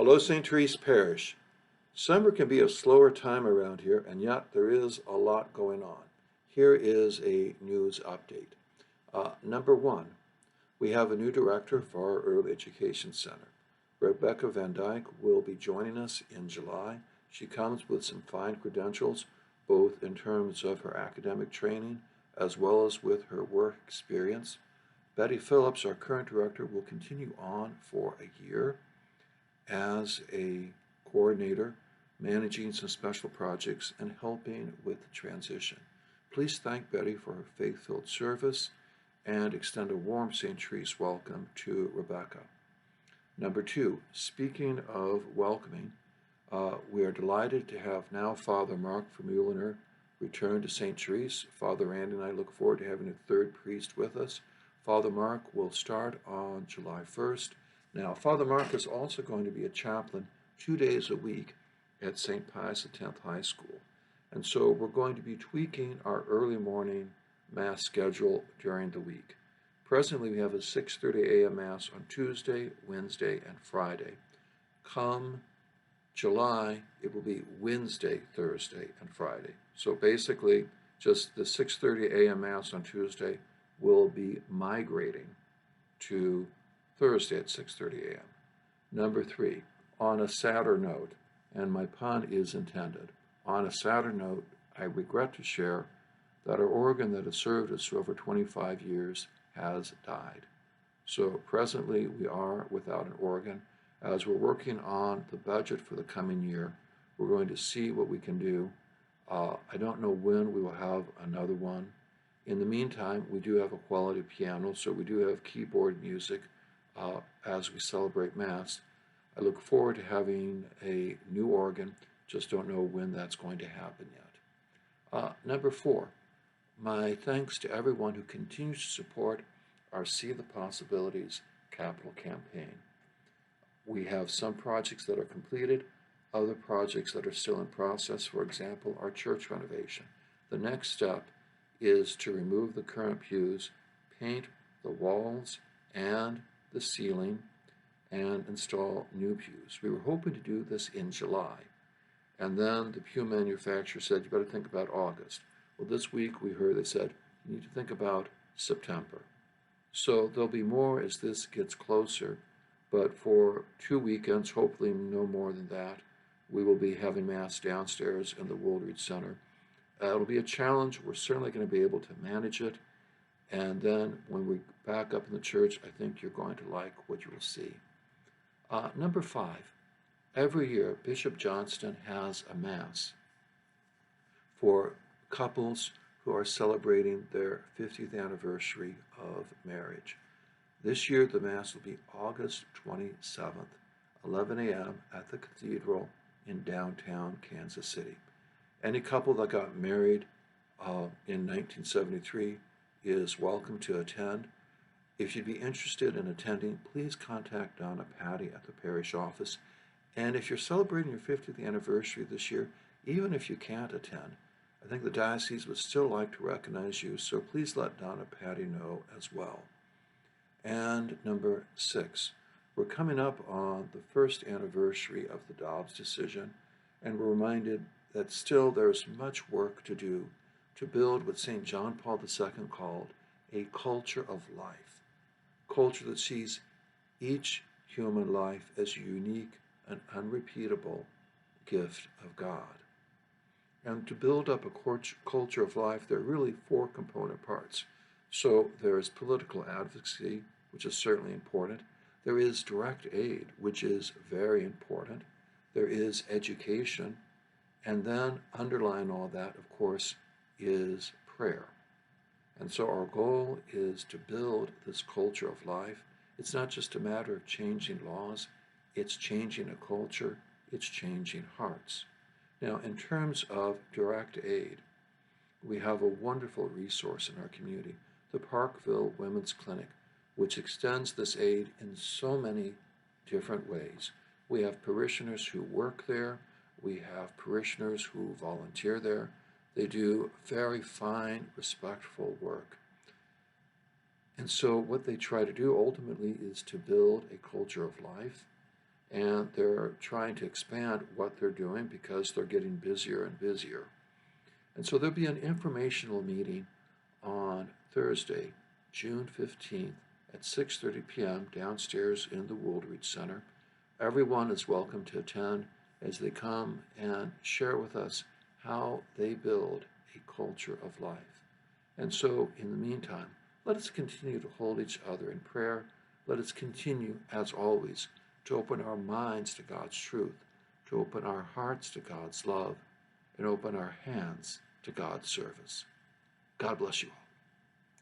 Hello, St. Therese Parish. Summer can be a slower time around here, and yet there is a lot going on. Here is a news update. Number one, we have a new director for our Early Education Center. Rebecca Van Dyke will be joining us in July. She comes with some fine credentials, both in terms of her academic training as well as with her work experience. Betty Phillips, our current director, will continue on for a year as a coordinator, managing some special projects and helping with the transition. Please thank Betty for her faith-filled service and extend a warm St. Therese welcome to Rebecca. Number two, speaking of welcoming, we are delighted to have now Father Mark Vermeulener return to St. Therese. Father Randy and I look forward to having a third priest with us. Father Mark will start on July 1st. Now, Father Mark is also going to be a chaplain 2 days a week at St. Pius X High School. And so we're going to be tweaking our early morning Mass schedule during the week. Presently, we have a 6:30 a.m. Mass on Tuesday, Wednesday, and Friday. Come July, it will be Wednesday, Thursday, and Friday. So basically, just the 6:30 a.m. Mass on Tuesday will be migrating to Thursday at 6:30 a.m. Number three, on a sadder note, and my pun is intended, on a sadder note, I regret to share that our organ that has served us for over 25 years has died. So presently we are without an organ. As we're working on the budget for the coming year, we're going to see what we can do. I don't know when we will have another one. In the meantime, we do have a quality piano, so we do have keyboard music as we celebrate Mass. I look forward to having a new organ, just don't know when that's going to happen yet. Number four, my thanks to everyone who continues to support our See the Possibilities capital campaign. We have some projects that are completed, other projects that are still in process, for example, our church renovation. The next step is to remove the current pews, paint the walls and the ceiling, and install new pews. We were hoping to do this in July, and then the pew manufacturer said, you better think about August. Well, this week we heard they said, you need to think about September. So there'll be more as this gets closer, but for 2 weekends, hopefully no more than that, we will be having Mass downstairs in the Woolridge Center. It'll be a challenge. We're certainly going to be able to manage it. And then when we back up in the church, I think you're going to like what you will see. Number five, every year Bishop Johnston has a Mass for couples who are celebrating their 50th anniversary of marriage. This year the Mass will be August 27th, 11 a.m. at the Cathedral in downtown Kansas City. Any couple that got married in 1973 is welcome to attend. If you'd be interested in attending, please contact Donna Patty at the parish office. And if you're celebrating your 50th anniversary this year, even if you can't attend, I think the diocese would still like to recognize you, so please let Donna Patty know as well. And number six, we're coming up on the first anniversary of the Dobbs decision, and we're reminded that still there's much work to do to build what St. John Paul II called a culture of life, culture that sees each human life as a unique and unrepeatable gift of God. And to build up a culture of life, there are really four component parts. So there is political advocacy, which is certainly important. There is direct aid, which is very important. There is education. And then underlying all that, of course, is prayer. And so our goal is to build this culture of life. It's not just a matter of changing laws, it's changing a culture, it's changing hearts. Now, in terms of direct aid, we have a wonderful resource in our community, the Parkville Women's Clinic, which extends this aid in so many different ways. We have parishioners who work there. We have parishioners who volunteer there. They do very fine, respectful work. And so what they try to do ultimately is to build a culture of life. and they're trying to expand what they're doing because they're getting busier and busier. And so there'll be an informational meeting on Thursday, June 15th at 6:30 p.m. downstairs in the Wooldridge Center. Everyone is welcome to attend as they come and share with us how they build a culture of life. And so, in the meantime, let us continue to hold each other in prayer. Let us continue, as always, to open our minds to God's truth, to open our hearts to God's love, and open our hands to God's service. God bless you all.